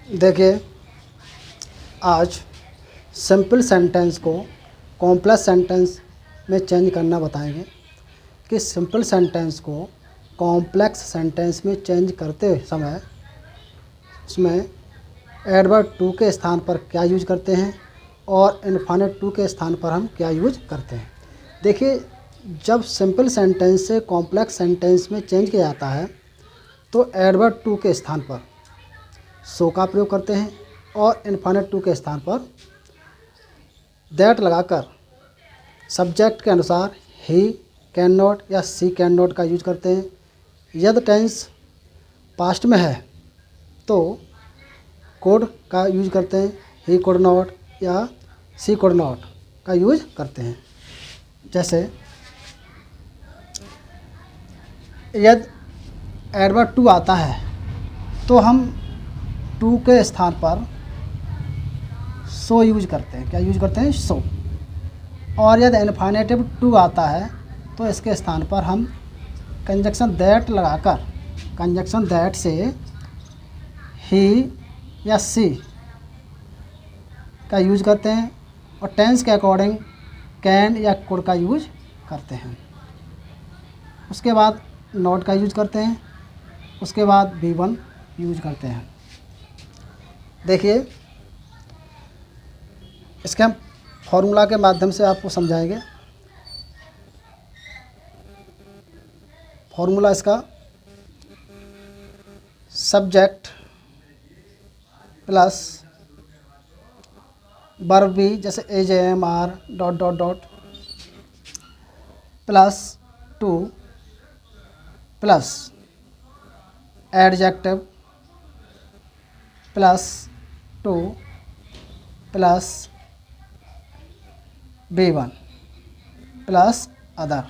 देखिए, आज simple sentence को कॉम्प्लेक्स सेंटेंस में चेंज करना बताएंगे कि सिंपल सेंटेंस को कॉम्प्लेक्स सेंटेंस में चेंज करते समय उसमें एडवर्ब टू के स्थान पर क्या यूज करते हैं और इनफाइनाइट टू के स्थान पर हम क्या यूज करते हैं। देखिए, जब सिंपल सेंटेंस से कॉम्प्लेक्स सेंटेंस में चेंज किया जाता है तो एडवर्ब टू के स्थान पर सो का प्रयोग करते हैं और इनफाइनाइट टू के स्थान पर दैट लगाकर सब्जेक्ट के अनुसार ही, कैन नॉट या सी कैन नॉट का यूज करते हैं। यदि टेंस पास्ट में है तो कोड का यूज करते हैं, ही कुड नॉट या सी कुड नॉट का यूज करते हैं। जैसे यदि एडवर्ब टू आता है तो हम टू के स्थान पर सो यूज करते हैं। क्या यूज करते हैं? सो। और यदि इनफाइनेटिव टू आता है तो इसके स्थान पर हम कंजक्शन दैट लगाकर, कंजक्शन दैट से ही या सी का यूज करते हैं और टेंस के अकॉर्डिंग कैन या कुड का यूज करते हैं। उसके बाद नॉट का यूज करते हैं, उसके बाद बी वन यूज करते हैं। देखिए, इसके हम फॉर्मूला के माध्यम से आपको समझाएंगे। फॉर्मूला इसका सब्जेक्ट प्लस वर्ब भी, जैसे is am are dot dot dot plus to plus adjective plus to plus V one plus other.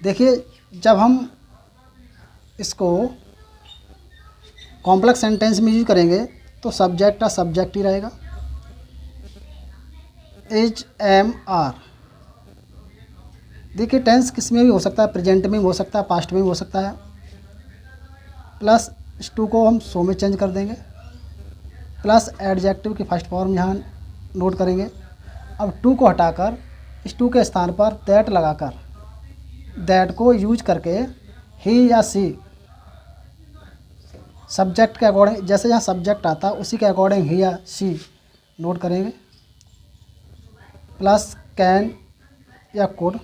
देखिए, जब हम इसको कॉम्प्लेक्स सेंटेंस में यूज करेंगे तो सब्जेक्ट का सब्जेक्ट ही रहेगा। एज एम आर, देखिए टेंस किस में भी हो सकता है, प्रेजेंट में भी हो सकता है, पास्ट में भी हो सकता है। प्लस इस टू को हम सो में चेंज कर देंगे, प्लस एडजेक्टिव की फर्स्ट फॉर्म यहाँ नोट करेंगे। अब टू को हटाकर इस टू के स्थान पर दैट लगाकर, दैट को यूज करके ही या सी सब्जेक्ट के अकॉर्डिंग, जैसे यहाँ सब्जेक्ट आता है उसी के अकॉर्डिंग ही या सी नोट करेंगे। प्लस कैन या कुड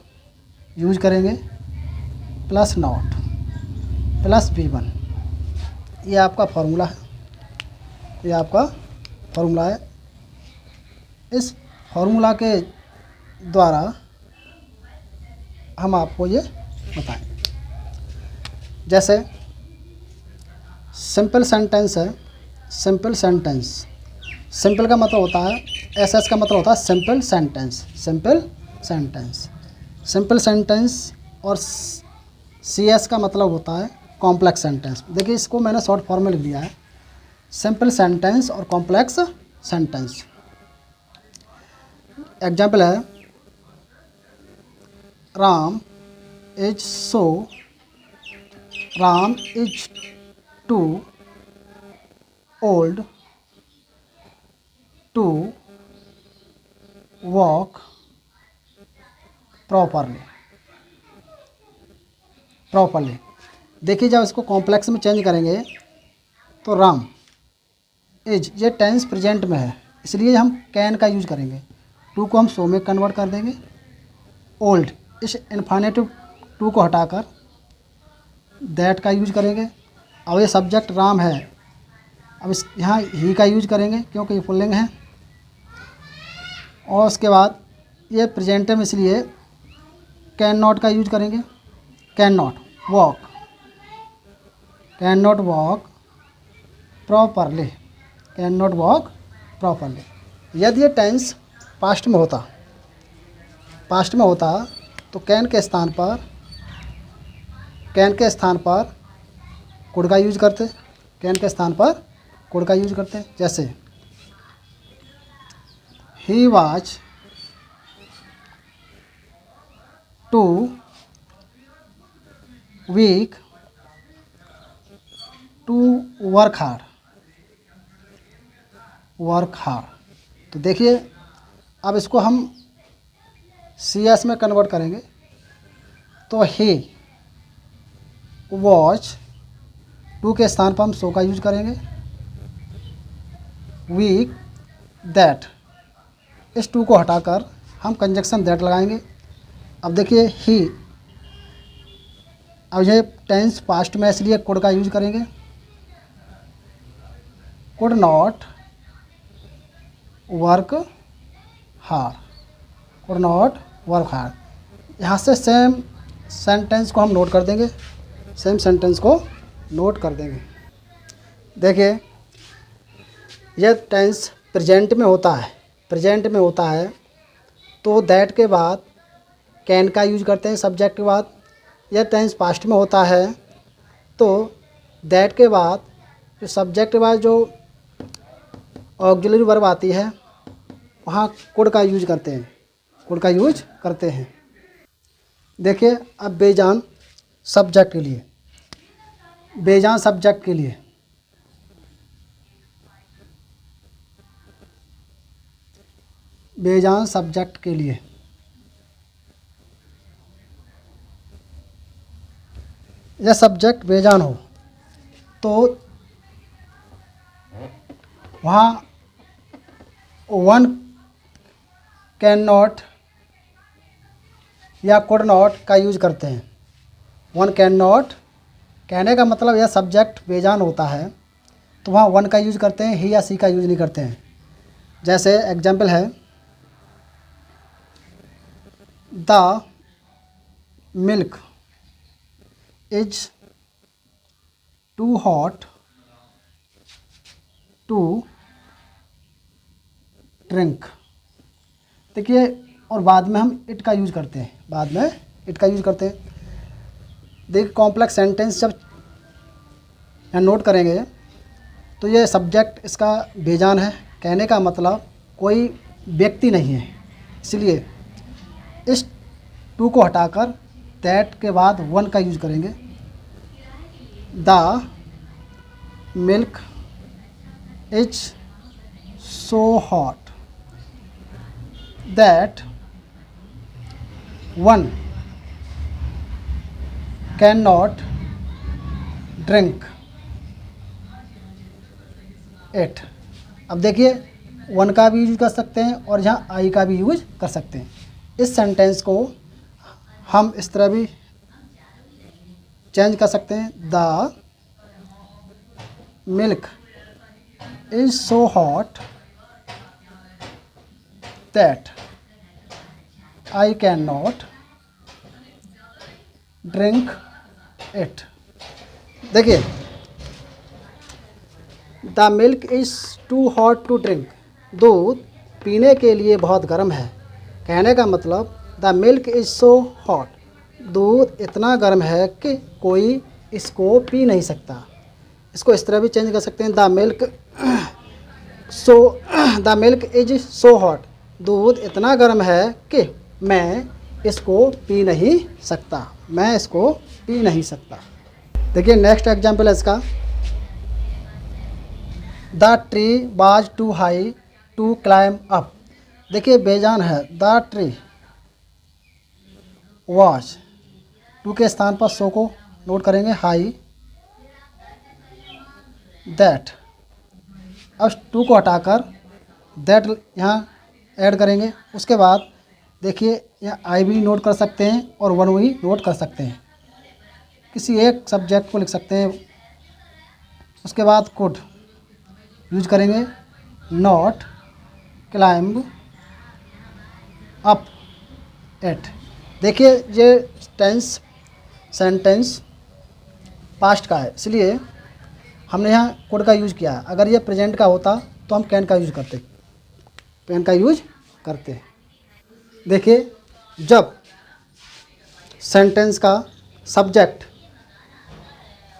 यूज करेंगे, plus not plus V one. ये आपका फॉर्मूला है, ये आपका फॉर्मूला है। इस फॉर्मूला के द्वारा हम आपको ये बताएंगे। जैसे सिंपल सेंटेंस है, सिंपल सेंटेंस, सिंपल का मतलब होता है, एस का मतलब होता है simple sentence, simple sentence, simple sentence. और सी एस का मतलब होता है कॉम्प्लेक्स सेंटेंस। देखिए, इसको मैंने शॉर्ट फॉर्म में लिख दिया है, सिंपल सेंटेंस और कॉम्प्लेक्स सेंटेंस। एग्जाम्पल है, Ram is so, Ram is too old to walk properly. देखिए, जब इसको कॉम्प्लेक्स में चेंज करेंगे तो राम इज, ये टेंस प्रेजेंट में है इसलिए हम कैन का यूज करेंगे, टू को हम सो में कन्वर्ट कर देंगे। ओल्ड, इस इनफाइनेटिव टू को हटाकर दैट का यूज करेंगे। अब ये सब्जेक्ट राम है, अब इस यहाँ ही का यूज करेंगे क्योंकि ये पुल्लिंग है। और उसके बाद ये प्रेजेंट में इसलिए कैन नॉट का यूज करेंगे, can not walk, can not walk properly, can not walk properly. यदि ये टेंस पास्ट में होता, पास्ट में होता तो कैन के स्थान पर, कैन के स्थान पर कुड का यूज करते, कैन के स्थान पर कुड का यूज करते। जैसे he was too weak to work hard, work hard. तो देखिए अब इसको हम CS में कन्वर्ट करेंगे तो ही वॉच, टू के स्थान पर हम सो का यूज करेंगे। वी दैट, इस टू को हटाकर हम कंजक्शन दैट लगाएंगे। अब देखिए ही, अब ये टेंस पास्ट में इसलिए कुड का यूज करेंगे। Could not work hard, could not work hard. यहाँ से सेम सेंटेंस को हम नोट कर देंगे, सेम सेंटेंस को नोट कर देंगे। देखिए यह टेंस प्रेजेंट में होता है, प्रेजेंट में होता है तो दैट के बाद कैन का यूज करते हैं सब्जेक्ट के बाद। यह टेंस पास्ट में होता है तो दैट के बाद जो सब्जेक्ट के बाद जो ऑक्सिलरी वर्ब आती है वहाँ कुड का यूज करते हैं, कुड का यूज करते हैं। देखिए अब बेजान सब्जेक्ट के लिए, बेजान सब्जेक्ट के लिए बेजान सब्जेक्ट के लिए यह सब्जेक्ट बेजान हो तो वहाँ वन कैन नॉट या कुड नॉट का यूज करते हैं। वन कैन नॉट, कहने का मतलब यह सब्जेक्ट बेजान होता है तो वहाँ वन का यूज करते हैं, ही या सी का यूज नहीं करते हैं। जैसे एग्जाम्पल है the milk is too hot to drink. देखिए और बाद में हम इट का यूज करते हैं, बाद में इट का यूज करते हैं। देखिए कॉम्प्लेक्स सेंटेंस जब यहाँ नोट करेंगे तो ये सब्जेक्ट इसका बेजान है, कहने का मतलब कोई व्यक्ति नहीं है, इसलिए इस टू को हटाकर दैट के बाद वन का यूज करेंगे। The milk is so hot that one can not drink it. अब देखिए वन का भी यूज कर सकते हैं और यहाँ आई का भी यूज कर सकते हैं। इस सेंटेंस को हम इस तरह भी चेंज कर सकते हैं। The milk is so hot that I can not drink it. देखिए the milk is too hot to drink, दूध पीने के लिए बहुत गर्म है, कहने का मतलब the milk is so hot, दूध इतना गर्म है कि कोई इसको पी नहीं सकता। इसको इस तरह भी चेंज कर सकते हैं। The milk is so hot, दूध इतना गर्म है कि मैं इसको पी नहीं सकता, मैं इसको पी नहीं सकता। देखिए नेक्स्ट एग्जाम्पल है इसका। The tree was too high to climb up. देखिए बेजान है, द ट्री वाज, टू के स्थान पर सो को नोट करेंगे, हाई दैट, अब टू को हटाकर दैट यहाँ ऐड करेंगे। उसके बाद देखिए यहाँ आई भी नोट कर सकते हैं और वन भी नोट कर सकते हैं, किसी एक सब्जेक्ट को लिख सकते हैं। उसके बाद कुड यूज करेंगे, नॉट क्लाइंब अप एट। देखिए ये टेंस सेंटेंस पास्ट का है, इसलिए हमने यहाँ कुड का यूज़ किया है। अगर ये प्रेजेंट का होता तो हम कैन का यूज़ करते, कैन का यूज करते। देखिए जब सेंटेंस का सब्जेक्ट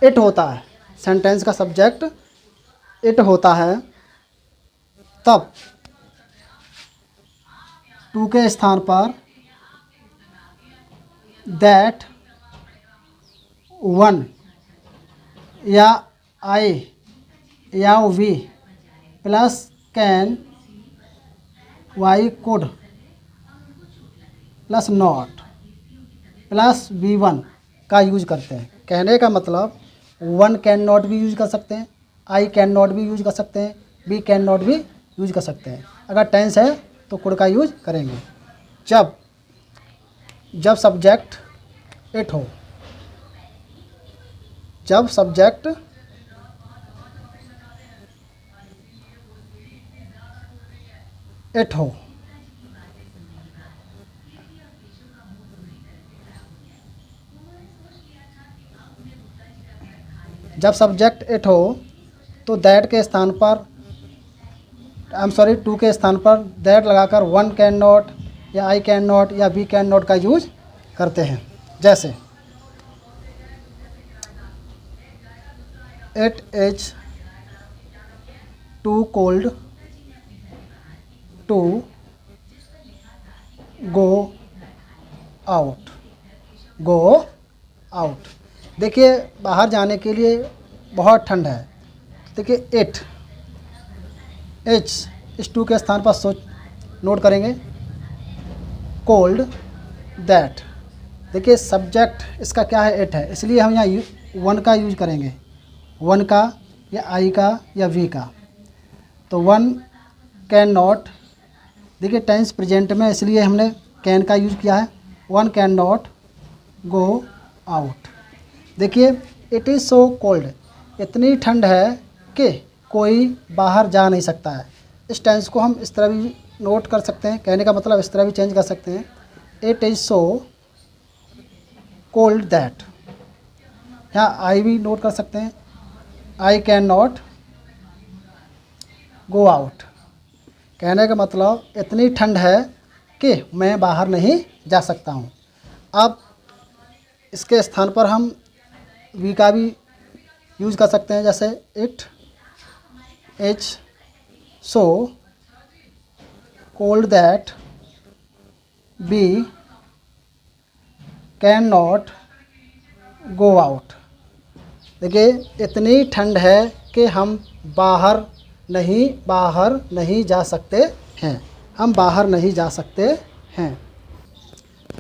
इट होता है, सेंटेंस का सब्जेक्ट इट होता है, तब टू के स्थान पर दैट, वन या आई या वी प्लस कैन, वाई could plus not plus V1 का यूज करते हैं। कहने का मतलब वन कैन नॉट भी यूज कर सकते हैं, आई कैन नॉट भी यूज कर सकते हैं, बी कैन नॉट भी यूज कर सकते हैं। अगर टेंस है तो कुड का यूज करेंगे। जब सब्जेक्ट इट हो, जब सब्जेक्ट इट हो, जब सब्जेक्ट इट हो तो दैट के स्थान पर टू के स्थान पर दैट लगाकर वन कैन नॉट या आई कैन नॉट या बी कैन नॉट का यूज करते हैं। जैसे it is too cold to go out, go out. देखिए बाहर जाने के लिए बहुत ठंड है। देखिए इस टू के स्थान पर सोच नोट करेंगे कोल्ड दैट। देखिए सब्जेक्ट इसका क्या है, इट है, इसलिए हम यहाँ वन का यूज करेंगे, वन का या आई का या वी का। तो वन कैन नॉट, देखिए टेंस प्रेजेंट में इसलिए हमने कैन का यूज किया है। One can not go out. देखिए इट इज़ सो कोल्ड, इतनी ठंड है कि कोई बाहर जा नहीं सकता है। इस टेंस को हम इस तरह भी नोट कर सकते हैं, कहने का मतलब इस तरह भी चेंज कर सकते हैं, it is so cold that. यहाँ आई भी नोट कर सकते हैं, I can not go out. कहने का मतलब इतनी ठंड है कि मैं बाहर नहीं जा सकता हूँ। अब इसके स्थान पर हम वी का भी यूज़ कर सकते हैं, जैसे it is so cold that we can not go out. देखिए इतनी ठंड है कि हम बाहर नहीं जा सकते हैं, हम बाहर नहीं जा सकते हैं।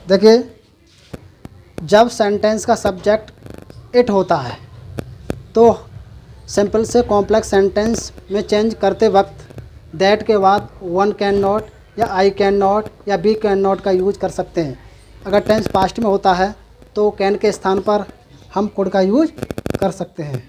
देखिए जब सेंटेंस का सब्जेक्ट इट होता है तो सिंपल से कॉम्प्लेक्स सेंटेंस में चेंज करते वक्त दैट के बाद वन कैन नॉट या आई कैन नॉट या बी कैन नॉट का यूज कर सकते हैं। अगर टेंस पास्ट में होता है तो कैन के स्थान पर हम कुड का यूज कर सकते हैं।